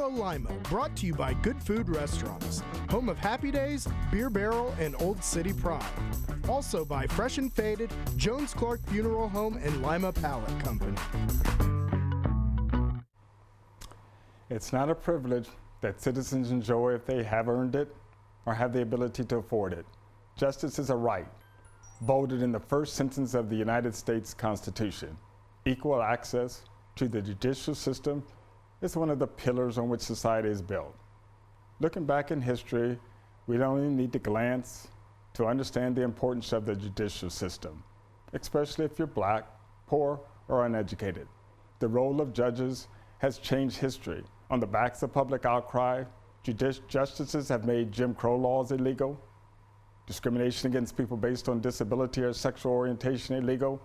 Hello Lima, brought to you by Good Food Restaurants, home of Happy Days, Beer Barrel, and Old City Pride. Also by Fresh and Faded, Jones Clark Funeral Home, and Lima Pallet Company. It's not a privilege that citizens enjoy if they have earned it or have the ability to afford it. Justice is a right, voted in the first sentence of the United States Constitution. Equal access to the judicial system is one of the pillars on which society is built. Looking back in history, we don't even need to glance to understand the importance of the judicial system, especially if you're Black, poor, or uneducated. The role of judges has changed history. On the backs of public outcry, justices have made Jim Crow laws illegal, discrimination against people based on disability or sexual orientation illegal,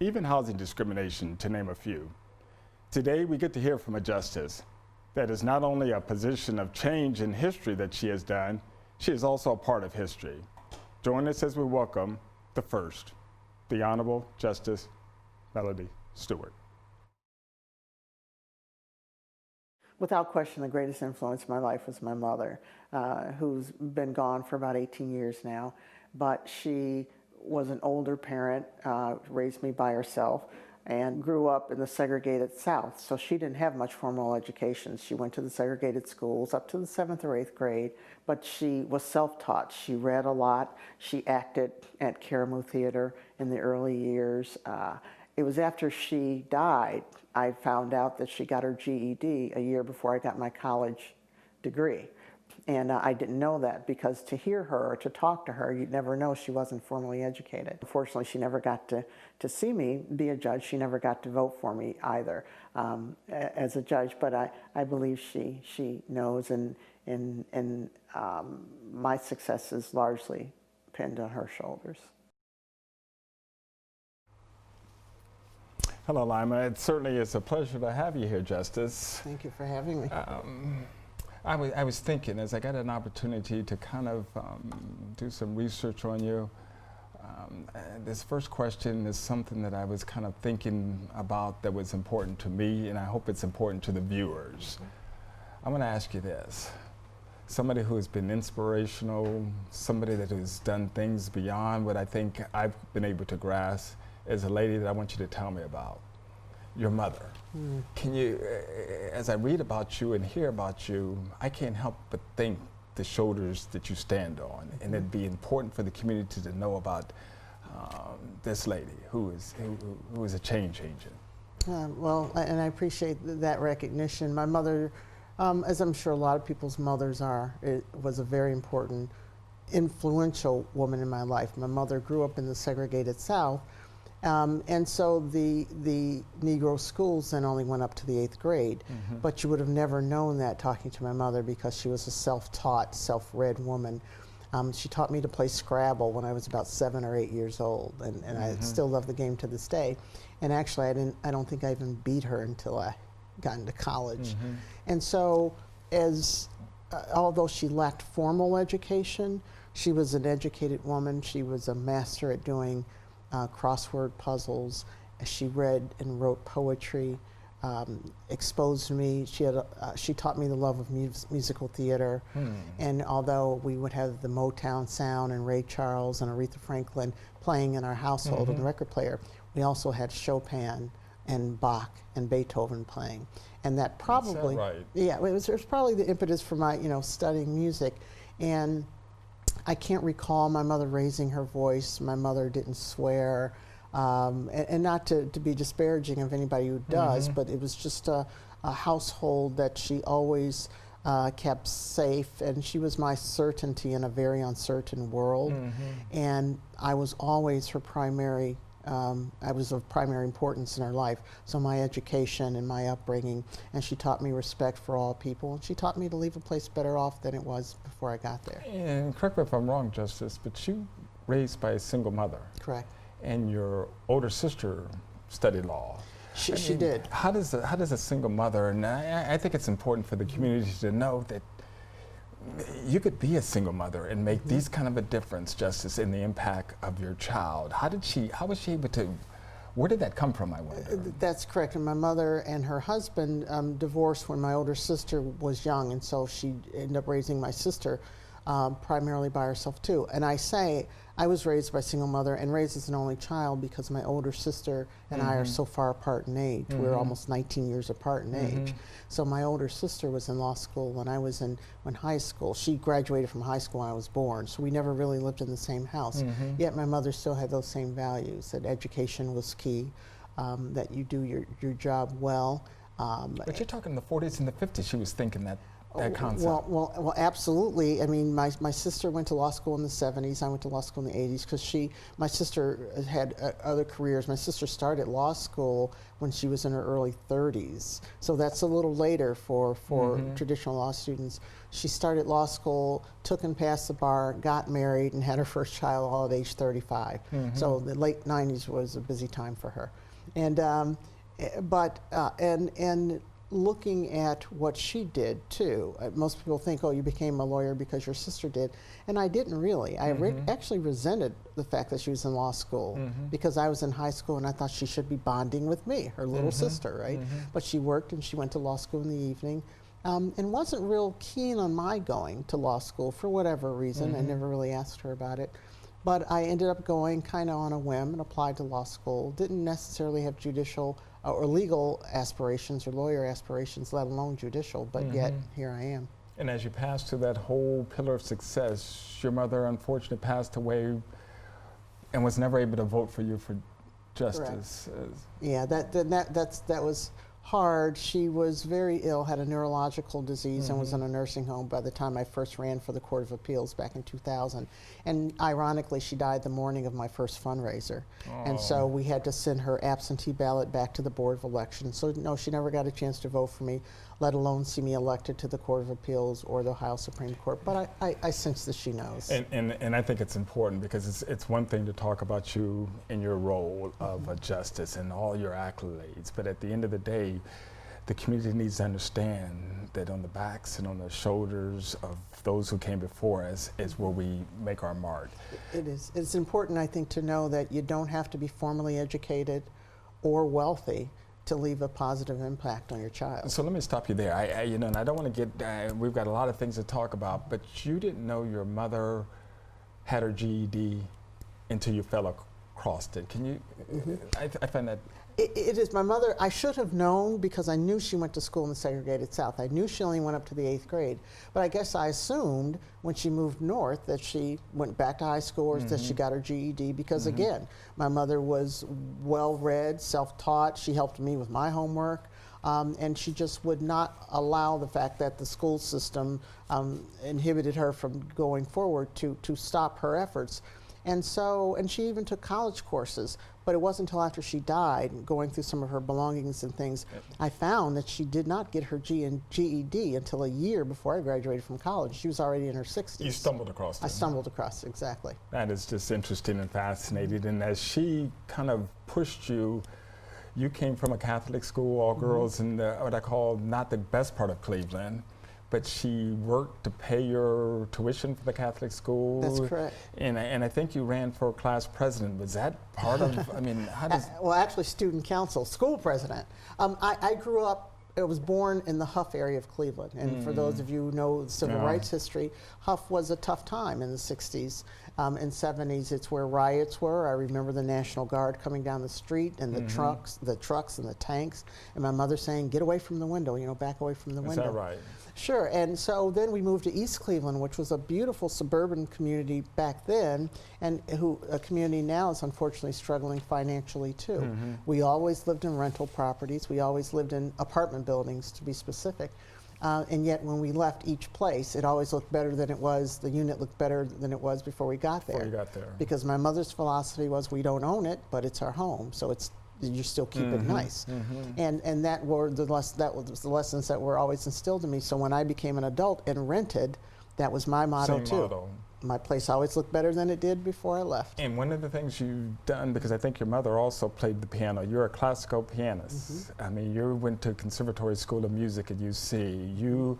even housing discrimination, to name a few. Today, we get to hear from a justice that is not only a position of change in history that she has done, she is also a part of history. Join us as we welcome the first, the Honorable Justice Melody Stewart. Without question, the greatest influence in my life was my mother, who's been gone for about 18 years now, but she was an older parent, raised me by herself, and grew up in the segregated South. So she didn't have much formal education. She went to the segregated schools up to the 7th or 8th grade, but she was self-taught. She read a lot. She acted at Caramoo Theater in the early years. It was after she died, I found out that she got her GED a year before I got my college degree. And I didn't know that, because to hear her or to talk to her, you'd never know she wasn't formally educated. Unfortunately, she never got to see me be a judge. She never got to vote for me either as a judge, but I believe she knows, and my success is largely pinned on her shoulders. Hello, Lima. It certainly is a pleasure to have you here, Justice. Thank you for having me. I was thinking, as I got an opportunity to kind of do some research on you, this first question is something that I was kind of thinking about that was important to me, and I hope it's important to the viewers. I'm going to ask you this. Somebody who has been inspirational, somebody that has done things beyond what I think I've been able to grasp, is a lady that I want you to tell me about, your mother. Can you, as I read about you and hear about you, I can't help but think the shoulders that you stand on, and it'd be important for the community to know about this lady who is a change agent. Well, and I appreciate that recognition. My mother, as I'm sure a lot of people's mothers are, it was a very important, influential woman in my life. My mother grew up in the segregated South, and so the Negro schools then only went up to the 8th grade. But you would have never known that talking to my mother, because she was a self-taught, self-read woman. She taught me to play Scrabble when I was about 7 or 8 years old, and I still love the game to this day. And actually, I don't think I even beat her until I got into college. And so, although she lacked formal education, she was an educated woman. She was a master at doing crossword puzzles. She read and wrote poetry, exposed me. She taught me the love of musical theater. And although we would have the Motown sound and Ray Charles and Aretha Franklin playing in our household on the record player, we also had Chopin and Bach and Beethoven playing. And that probably, yeah, it was probably the impetus for my, studying music. And I can't recall my mother raising her voice. My mother didn't swear, and not to be disparaging of anybody who does, but it was just a household that she always kept safe, and she was my certainty in a very uncertain world. And I was always her primary, I was of primary importance in her life. So my education and my upbringing, and she taught me respect for all people, and she taught me to leave a place better off than it was before I got there. And correct me if I'm wrong, Justice, but you raised by a single mother. Correct. And your older sister studied law. She did. How does a single mother, and I think it's important for the community to know that you could be a single mother and make these kind of a difference, Justice, in the impact of your child. How was she able to Where did that come from, I wonder? That's correct. And my mother and her husband divorced when my older sister was young, and so she ended up raising my sister primarily by herself too. And I was raised by a single mother and raised as an only child because my older sister and I are so far apart in age. We're almost 19 years apart in age. So my older sister was in law school when I was in high school. She graduated from high school when I was born, so we never really lived in the same house. Yet my mother still had those same values, that education was key, that you do your job well. But you're talking the 40s and the 50s, she was thinking that concept. Well, absolutely. I mean, my sister went to law school in the 70s. I went to law school in the 80s because my sister had other careers. My sister started law school when she was in her early 30s. So that's a little later for traditional law students. She started law school, took and passed the bar, got married, and had her first child all at age 35. So the late 90s was a busy time for her. And looking at what she did too, most people think, oh, you became a lawyer because your sister did, and I didn't really. I actually resented the fact that she was in law school because I was in high school and I thought she should be bonding with me, her little sister, right? But she worked and she went to law school in the evening, and wasn't real keen on my going to law school for whatever reason. I never really asked her about it. But I ended up going kind of on a whim and applied to law school. Didn't necessarily have judicial or legal aspirations or lawyer aspirations, let alone judicial, but yet here I am. And as you passed to that whole pillar of success, your mother unfortunately passed away and was never able to vote for you for justice. Yeah, that was hard. She was very ill, had a neurological disease, and was in a nursing home by the time I first ran for the Court of Appeals back in 2000. And ironically, she died the morning of my first fundraiser. And so we had to send her absentee ballot back to the Board of Elections. So no, she never got a chance to vote for me, let alone see me elected to the Court of Appeals or the Ohio Supreme Court. But I sense that she knows. And I think it's important because it's one thing to talk about you in your role of a justice and all your accolades, but at the end of the day, the community needs to understand that on the backs and on the shoulders of those who came before us is where we make our mark. It is. It's important, I think, to know that you don't have to be formally educated or wealthy to leave a positive impact on your child. So let me stop you there. And I don't want to get, we've got a lot of things to talk about, but you didn't know your mother had her GED until you fell across it. Can you, I find that. It is. My mother, I should have known because I knew she went to school in the segregated South. I knew she only went up to the 8th grade. But I guess I assumed when she moved north that she went back to high school or that she got her GED because, again, my mother was well-read, self-taught. She helped me with my homework. And she just would not allow the fact that the school system inhibited her from going forward to stop her efforts. And she even took college courses, but it wasn't until after she died, going through some of her belongings and things, I found that she did not get her GED until a year before I graduated from college. She was already in her 60s. You stumbled across it. I stumbled across it, exactly. That is just interesting and fascinating. And as she kind of pushed you, you came from a Catholic school, all girls in what I call not the best part of Cleveland. But she worked to pay your tuition for the Catholic school. That's correct. And I think you ran for class president. Was that part of, I mean, how does... Well, actually, student council, school president. I grew up, I was born in the Huff area of Cleveland. And for those of you who know civil rights history, Huff was a tough time in the 60s and 70s. It's where riots were. I remember the National Guard coming down the street and the trucks and the tanks. And my mother saying, get away from the window, back away from the window. Is that right? Sure, and so then we moved to East Cleveland, which was a beautiful suburban community back then, and a community now is unfortunately struggling financially too. We always lived in rental properties. We always lived in apartment buildings, to be specific. And yet when we left each place, it always looked better than it was. The unit looked better than it was before we got there. Because my mother's philosophy was, we don't own it, but it's our home, so you still keep it nice. And that was the lessons that were always instilled in me. So when I became an adult and rented, that was my motto too. My place always looked better than it did before I left. And one of the things you've done, because I think your mother also played the piano, you're a classical pianist. I mean, you went to Conservatory School of Music at UC. You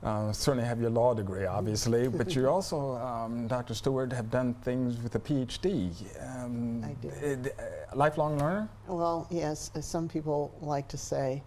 Certainly have your law degree, obviously, but you also, Dr. Stewart, have done things with a PhD. I do. Lifelong learner? Well, yes, as some people like to say,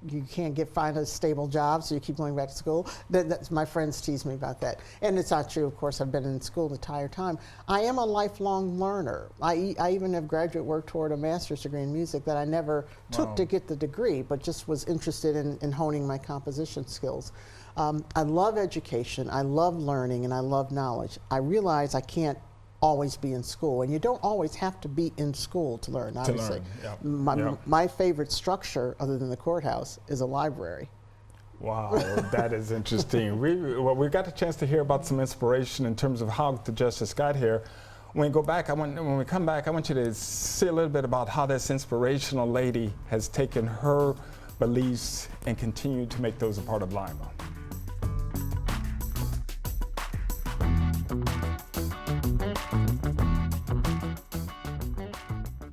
you can't find a stable job, so you keep going back to school. That's, my friends tease me about that. And it's not true, of course. I've been in school the entire time. I am a lifelong learner. I even have graduate work toward a master's degree in music that I never took to get the degree, but just was interested in honing my composition skills. I love education, I love learning, and I love knowledge. I realize I can't always be in school, and you don't always have to be in school to learn, obviously. My favorite structure, other than the courthouse, is a library. Wow, that is interesting. We got a chance to hear about some inspiration in terms of how the justice got here. When we come back, I want you to see a little bit about how this inspirational lady has taken her beliefs and continued to make those a part of Lima.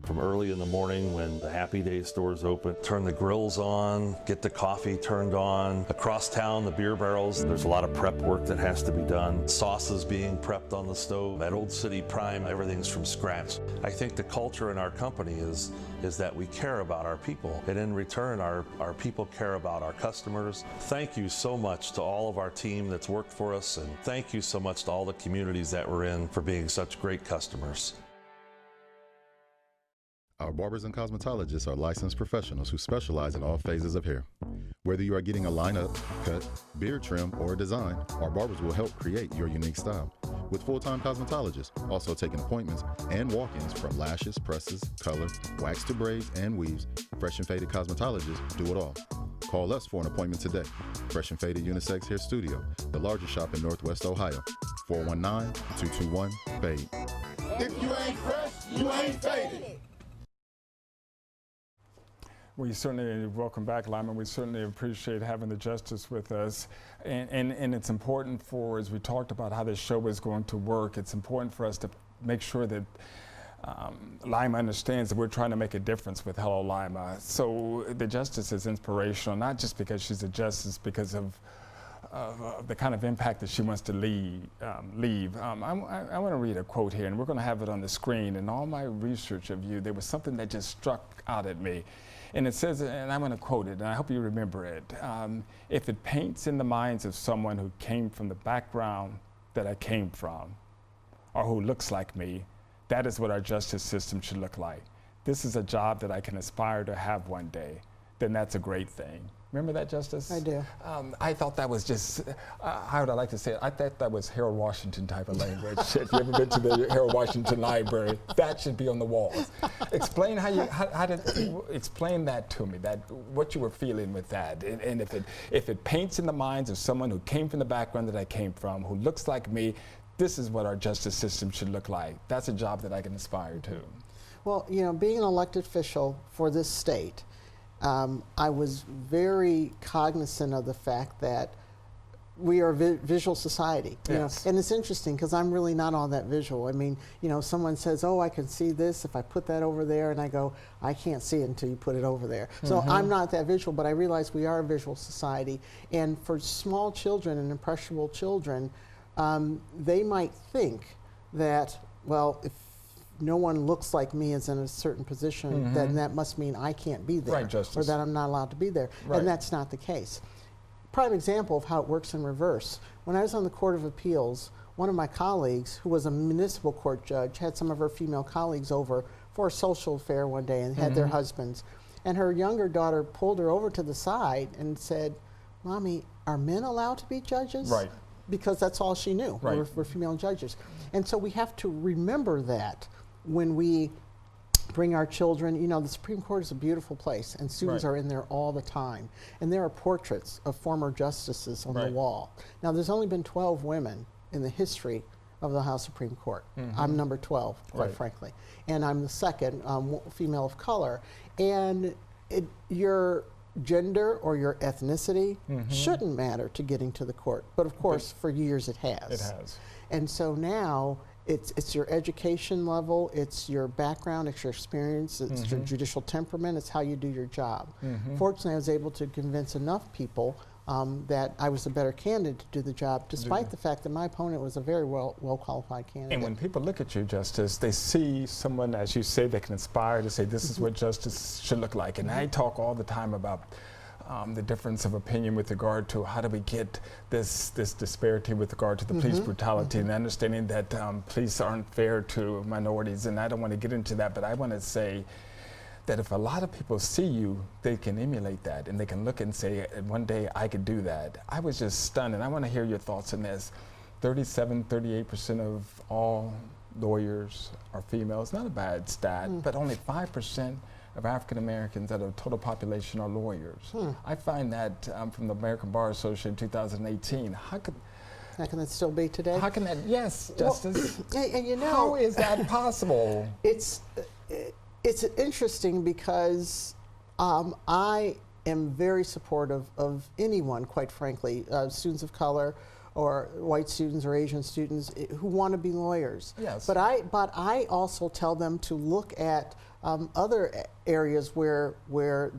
From early in the morning when the Happy Days stores open, turn the grills on, get the coffee turned on. Across town, the beer barrels, there's a lot of prep work that has to be done. Sauces being prepped on the stove. At Old City Prime, everything's from scratch. I think the culture in our company is that we care about our people, and in return, our people care about our customers. Thank you so much to all of our team that's worked for us, and thank you so much to all the communities that we're in for being such great customers. Our barbers and cosmetologists are licensed professionals who specialize in all phases of hair. Whether you are getting a line-up, cut, beard trim, or a design, our barbers will help create your unique style. With full-time cosmetologists, also taking appointments and walk-ins from lashes, presses, color, wax to braids, and weaves, Fresh and Faded cosmetologists do it all. Call us for an appointment today. Fresh and Faded Unisex Hair Studio, the largest shop in Northwest Ohio. 419-221-FADE. If you ain't fresh, you ain't faded. We certainly welcome back, Lyman. We certainly appreciate having the justice with us. And it's important for, as we talked about how this show is going to work, it's important for us to make sure that Lima understands that we're trying to make a difference with Hello Lima. So the justice is inspirational, not just because she's a justice, because of the kind of impact that she wants to leave. I want to read a quote here, and we're going to have it on the screen. In all my research of you, there was something that just struck out at me. And it says, and I'm going to quote it, and I hope you remember it. If it paints in the minds of someone who came from the background that I came from, or who looks like me, that is what our justice system should look like. This is a job that I can aspire to have one day. Then that's a great thing. Remember that, Justice? I do. I thought that was just, how would I like to say it? I thought that was Harold Washington type of language. If you ever been to the Harold Washington Library, that should be on the walls. Explain explain that to me, what you were feeling with that. And if it paints in the minds of someone who came from the background that I came from, who looks like me, this is what our justice system should look like. That's a job that I can aspire to. Well, you know, being an elected official for this state, I was very cognizant of the fact that we are a visual society. You know? And it's interesting because I'm really not all that visual. I mean, you know, someone says, oh, I can see this if I put that over there, and I go, I can't see it until you put it over there. So I'm not that visual, but I realize we are a visual society. And for small children and impressionable children, they might think that, well, if no one looks like me is in a certain position, then that must mean I can't be there, right, Justice, or that I'm not allowed to be there. Right. And that's not the case. Prime example of how it works in reverse. When I was on the Court of Appeals, one of my colleagues, who was a municipal court judge, had some of her female colleagues over for a social affair one day and had their husbands. And her younger daughter pulled her over to the side and said, Mommy, are men allowed to be judges? Right. Because that's all she knew, right. were female judges. And so we have to remember that when we bring our children. You know, the Supreme Court is a beautiful place, and students are in there all the time. And there are portraits of former justices on the wall. Now, there's only been 12 women in the history of the House Supreme Court. I'm number 12, quite frankly. And I'm the second female of color. And your gender or your ethnicity shouldn't matter to getting to the court. But of course, for years it has. It has. And so now, it's your education level, it's your background, it's your experience, it's your judicial temperament, it's how you do your job. Fortunately, I was able to convince enough people that I was a better candidate to do the job, despite the fact that my opponent was a very well qualified candidate. And when people look at you, Justice, they see someone, as you say, that can inspire to say, this is what justice should look like. And I talk all the time about the difference of opinion with regard to how do we get this disparity with regard to the police brutality and understanding that police aren't fair to minorities. And I don't want to get into that, but I want to say that if a lot of people see you, they can emulate that and they can look and say, one day I could do that. I was just stunned, and I want to hear your thoughts on this. 38% of all lawyers are females. Not a bad stat, but only 5% of African Americans out of the total population are lawyers. I find that from the American Bar Association in 2018. How can it still be today? How can that, yes, Justice. Well, and you know, how is that possible? It's interesting because I am very supportive of anyone, quite frankly, students of color or white students or Asian students who want to be lawyers. Yes. But I also tell them to look at other areas where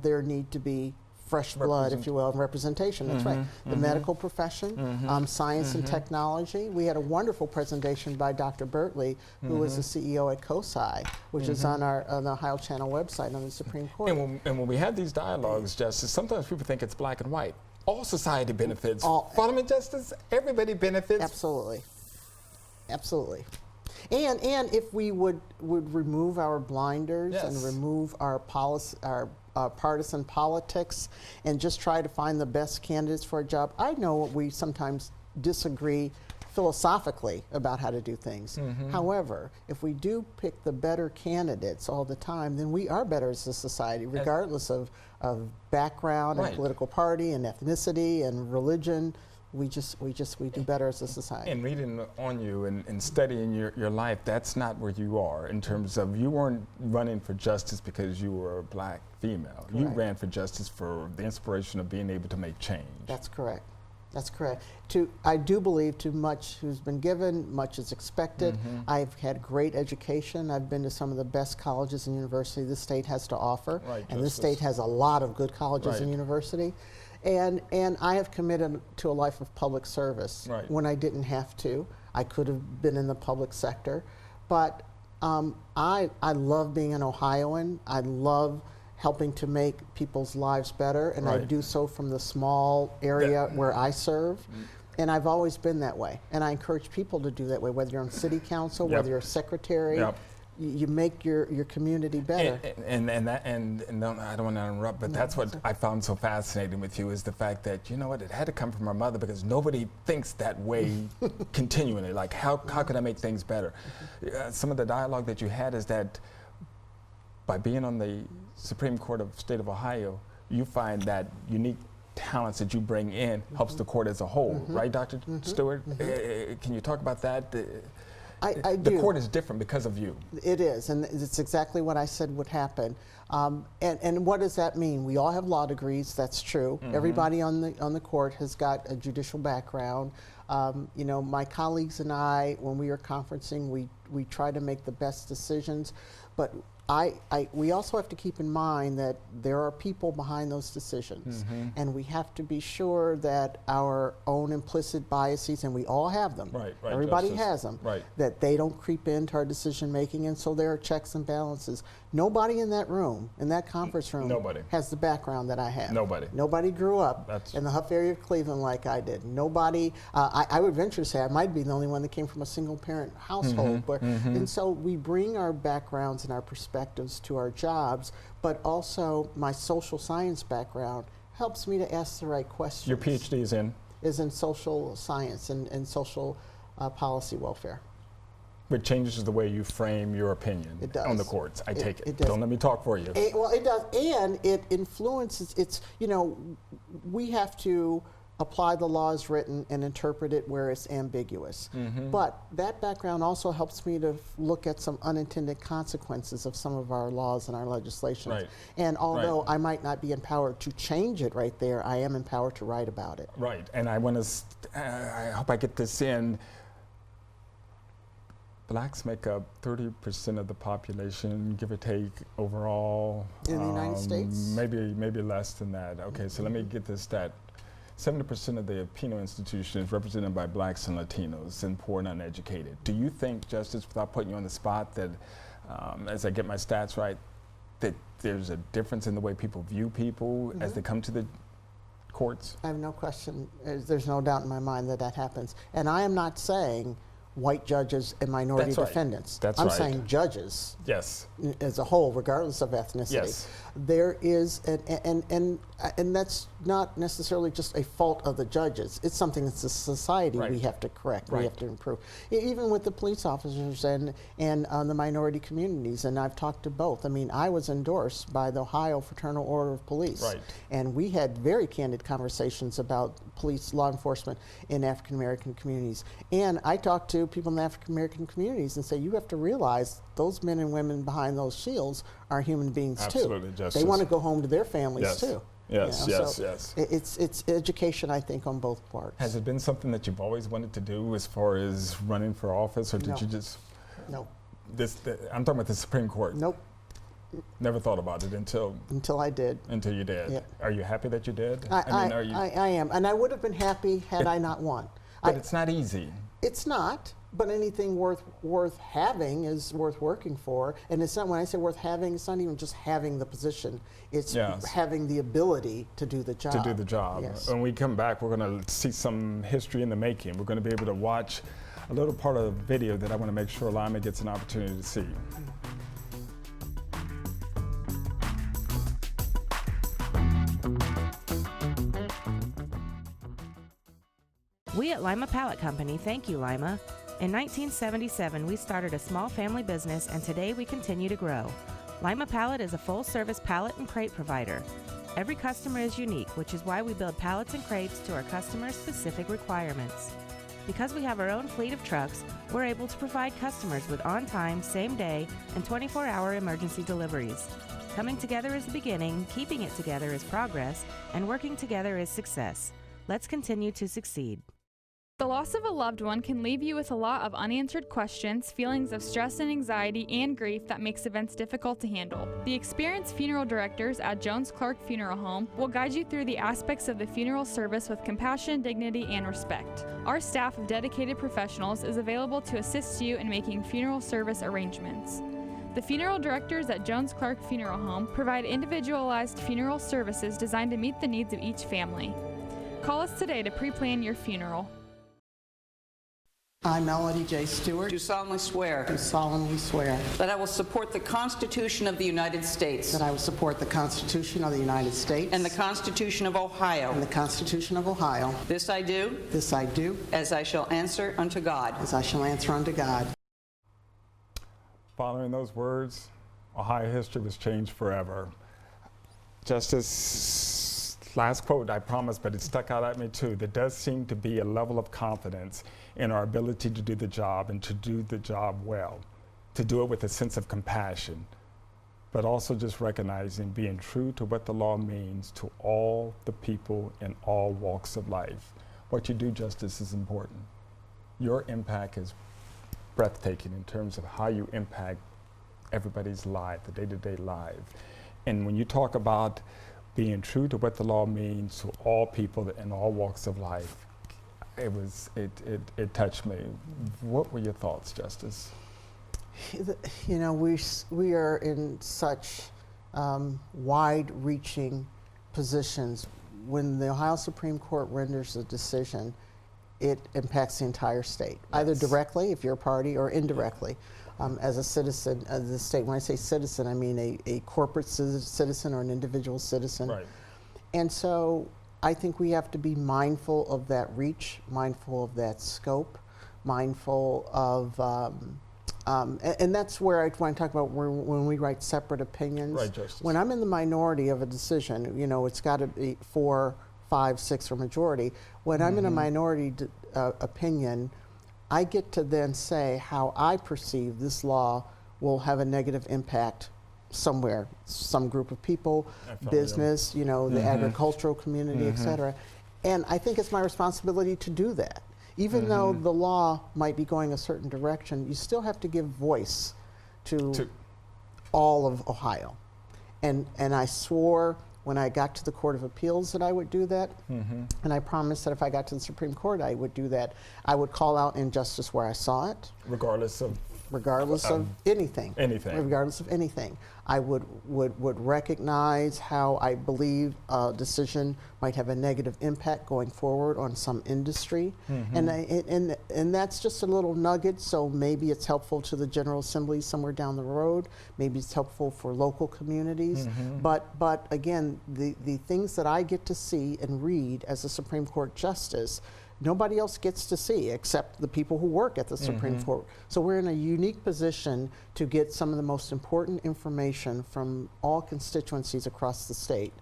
there need to be fresh blood, if you will, and representation. That's right. The medical profession, science and technology. We had a wonderful presentation by Dr. Bertley, who was the CEO at COSI, which is on the Ohio Channel website on the Supreme Court. And when we have these dialogues, Justice, sometimes people think it's black and white. All society benefits. Follow me, Justice? Everybody benefits. Absolutely. Absolutely. And if we would remove our blinders and remove our partisan politics and just try to find the best candidates for a job. I know we sometimes disagree philosophically about how to do things. However, if we do pick the better candidates all the time, then we are better as a society, regardless of background and political party and ethnicity and religion. We do better as a society. And reading on you and studying your life, that's not where you are in terms of you weren't running for justice because you were a black female. Correct. You ran for justice for the inspiration of being able to make change. That's correct. That's correct. I do believe too much who's been given, much is expected. I've had great education. I've been to some of the best colleges and universities this state has to offer. Right, and this state has a lot of good colleges and universities. And I have committed to a life of public service when I didn't have to. I could have been in the public sector. But I love being an Ohioan. I love helping to make people's lives better, and I do so from the small area where I serve. And I've always been that way. And I encourage people to do that way, whether you're on city council, whether you're a secretary. You make your community better. And I don't want to interrupt, but that's what I found so fascinating with you is the fact that, you know what, it had to come from our mother because nobody thinks that way continually. Like, how can I make things better? Some of the dialogue that you had is that by being on the Supreme Court of the state of Ohio, you find that unique talents that you bring in helps the court as a whole, right, Dr. Stewart? Can you talk about that? I do. The court is different because of you. It is, and it's exactly what I said would happen. And what does that mean? We all have law degrees. That's true. Everybody on the court has got a judicial background. You know, my colleagues and I, when we are conferencing, we try to make the best decisions, but we also have to keep in mind that there are people behind those decisions, and we have to be sure that our own implicit biases, and we all have them, everybody has them, that they don't creep into our decision making, and so there are checks and balances. Nobody in that room, in that conference room, has the background that I have. Nobody grew up in the Huff area of Cleveland like I did. Nobody, I would venture to say I might be the only one that came from a single parent household, and so we bring our backgrounds and our perspectives to our jobs, but also my social science background helps me to ask the right questions. Your PhD is in social science and social policy welfare. Which changes the way you frame your opinion on the courts. I take it. Don't let me talk for you. Well, it does, and it influences. It's, you know, we have to apply the law as written and interpret it where it's ambiguous. But that background also helps me to look at some unintended consequences of some of our laws and our legislation. And although I might not be empowered to change it right there, I am empowered to write about it. And I want to, I hope I get this in. Blacks make up 30% of the population, give or take, overall. In the United States? Maybe less than that. Okay, so let me get this stat. 70% of the penal institution is represented by blacks and Latinos and poor and uneducated. Do you think, Justice, without putting you on the spot, that as I get my stats right, that there's a difference in the way people view people as they come to the courts? I have no question. There's no doubt in my mind that that happens. And I am not saying white judges and minority defendants. That's I'm right. saying judges Yes. as a whole, regardless of ethnicity. Yes. There is, and that's not necessarily just a fault of the judges. It's something that's a society we have to correct, we have to improve. Even with the police officers and the minority communities, and I've talked to both. I mean, I was endorsed by the Ohio Fraternal Order of Police. Right. And we had very candid conversations about police, law enforcement in African American communities. And I talked to people in the African American communities and say, you have to realize those men and women behind those shields are human beings Absolutely, too. Justice. They want to go home to their families too. Yes, You know, yes, so yes. It's education, I think, on both parts. Has it been something that you've always wanted to do as far as running for office, or did No. you just... No. I'm talking about the Supreme Court. Nope. Never thought about it until I did. you did. Yeah. Are you happy that you did? I am. And I would have been happy had I not won. But it's not easy. It's not. But anything worth having is worth working for. And it's not, when I say worth having, it's not even just having the position. It's having the ability to do the job. To do the job. Yes. When we come back, we're going to see some history in the making. We're going to be able to watch a little part of the video that I want to make sure Lima gets an opportunity to see. We at Lima Pallet Company thank you, Lima. In 1977, we started a small family business, and today we continue to grow. Lima Pallet is a full-service pallet and crate provider. Every customer is unique, which is why we build pallets and crates to our customers' specific requirements. Because we have our own fleet of trucks, we're able to provide customers with on-time, same-day, and 24-hour emergency deliveries. Coming together is the beginning, keeping it together is progress, and working together is success. Let's continue to succeed. The loss of a loved one can leave you with a lot of unanswered questions, feelings of stress and anxiety, and grief that makes events difficult to handle. The experienced funeral directors at Jones Clark Funeral Home will guide you through the aspects of the funeral service with compassion, dignity, and respect. Our staff of dedicated professionals is available to assist you in making funeral service arrangements. The funeral directors at Jones Clark Funeral Home provide individualized funeral services designed to meet the needs of each family. Call us today to pre-plan your funeral. I, Melody J. Stewart, Do solemnly swear do solemnly swear that I will support the Constitution of the United States that I will support the Constitution of the United States and the Constitution of Ohio. and the Constitution of Ohio. This I do This I do, as I shall answer unto God. as I shall answer unto God. Following those words, Ohio history was changed forever. Justice, last quote, I promise, but it stuck out at me too. There does seem to be a level of confidence in our ability to do the job and to do the job well, to do it with a sense of compassion, but also just recognizing being true to what the law means to all the people in all walks of life. What you do, Justice, is important. Your impact is breathtaking in terms of how you impact everybody's life, the day-to-day life. And when you talk about being true to what the law means to all people in all walks of life, it touched me. What were your thoughts, Justice? You know, we are in such wide-reaching positions. When the Ohio Supreme Court renders a decision, it impacts the entire state, either directly, if you're a party, or indirectly. As a citizen of the state, when I say citizen, I mean a corporate citizen or an individual citizen. Right. And so I think we have to be mindful of that reach, mindful of that scope, mindful of, and that's where when I talk about when we write separate opinions. Right, Justice. When I'm in the minority of a decision, you know, it's got to be 4, 5, 6 or majority. When I'm in a minority opinion, I get to then say how I perceive this law will have a negative impact somewhere, some group of people, business, you know, the agricultural community, et cetera. And I think it's my responsibility to do that. Even though the law might be going a certain direction, you still have to give voice to all of Ohio. And I swore when I got to the Court of Appeals that I would do that. And I promised that if I got to the Supreme Court, I would do that. I would call out injustice where I saw it. Regardless of anything. Regardless of anything. I would recognize how I believe a decision might have a negative impact going forward on some industry. And that's just a little nugget, so maybe it's helpful to the General Assembly somewhere down the road. Maybe it's helpful for local communities. But again, the things that I get to see and read as a Supreme Court justice, nobody else gets to see except the people who work at the Supreme Court. So we're in a unique position to get some of the most important information from all constituencies across the state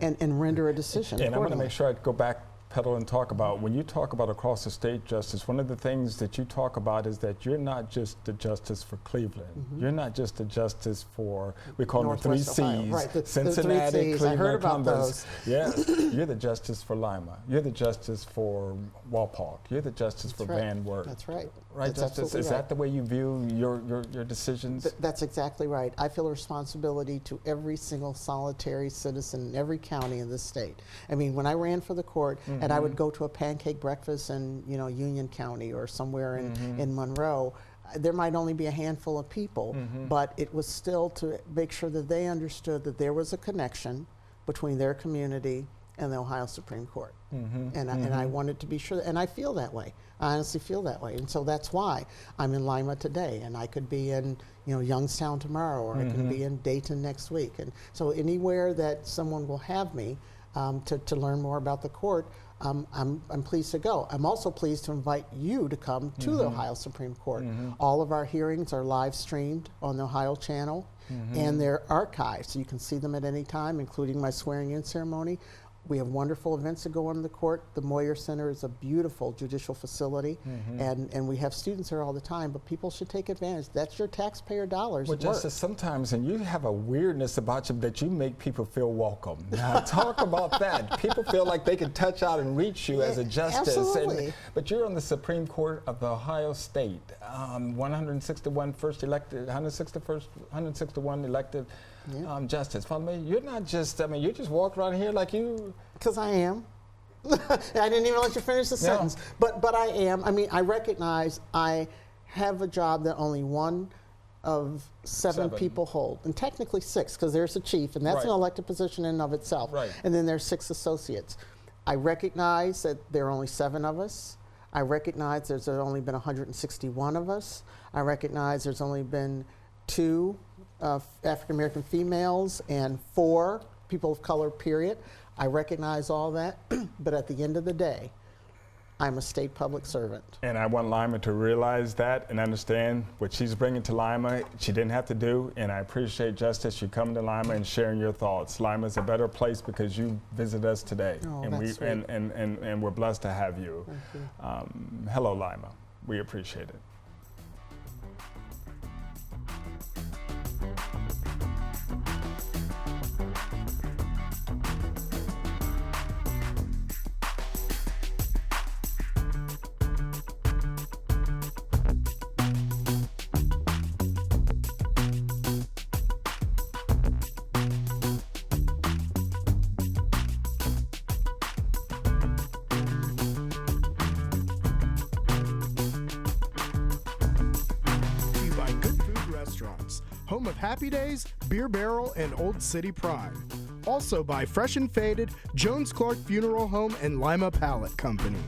and render a decision. And I want to make sure I go back, pedal, and talk about, when you talk about across the state justice, one of the things that you talk about is that you're not just the justice for Cleveland. You're not just the justice for, we call them the 3 C's, right, Cincinnati, the 3 C's. Cleveland, I heard about Columbus. those. Yes, you're the justice for Lima. You're the justice for Walpock. You're the justice for Van Wert. That's right. Right, That's Justice? Is that the way you view your decisions? That's exactly right. I feel a responsibility to every single solitary citizen in every county in this state. I mean, when I ran for the court, and I would go to a pancake breakfast in Union County or somewhere in Monroe, there might only be a handful of people, but it was still to make sure that they understood that there was a connection between their community and the Ohio Supreme Court. And I wanted to be sure, and I feel that way. I honestly feel that way. And so that's why I'm in Lima today, and I could be in Youngstown tomorrow, or I could be in Dayton next week. And so anywhere that someone will have me to learn more about the court, I'm pleased to go. I'm also pleased to invite you to come to the Ohio Supreme Court. All of our hearings are live streamed on the Ohio channel, and they're archived, so you can see them at any time, including my swearing-in ceremony. We have wonderful events that go on in the court. The Moyer Center is a beautiful judicial facility, and we have students there all the time, but people should take advantage. That's your taxpayer dollars. Well, Justice, sometimes, and you have a weirdness about you that you make people feel welcome. Now, talk about that. People feel like they can touch out and reach you as a justice. Absolutely. But you're on the Supreme Court of the Ohio State, 161 first elected, 161 elected justice. Follow me? You're not just, you just walk around here like you. Because I am. I didn't even let you finish the sentence. But I am. I mean, I recognize I have a job that only one of seven people hold, and technically 6, because there's a chief, and that's an elected position in and of itself. And then there's 6 associates. I recognize that there are only 7 of us. I recognize there's only been 161 of us. I recognize there's only been 2 African-American females and 4 people of color, period. I recognize all that, but at the end of the day, I'm a state public servant. And I want Lima to realize that and understand what she's bringing to Lima, she didn't have to do, and I appreciate, Justice, you coming to Lima and sharing your thoughts. Lima's a better place because you visit us today, and we're blessed to have you. Hello, Lima. We appreciate it. Home of Happy Days, Beer Barrel, and Old City Pride. Also by Fresh and Faded, Jones Clark Funeral Home, and Lima Pallet Company.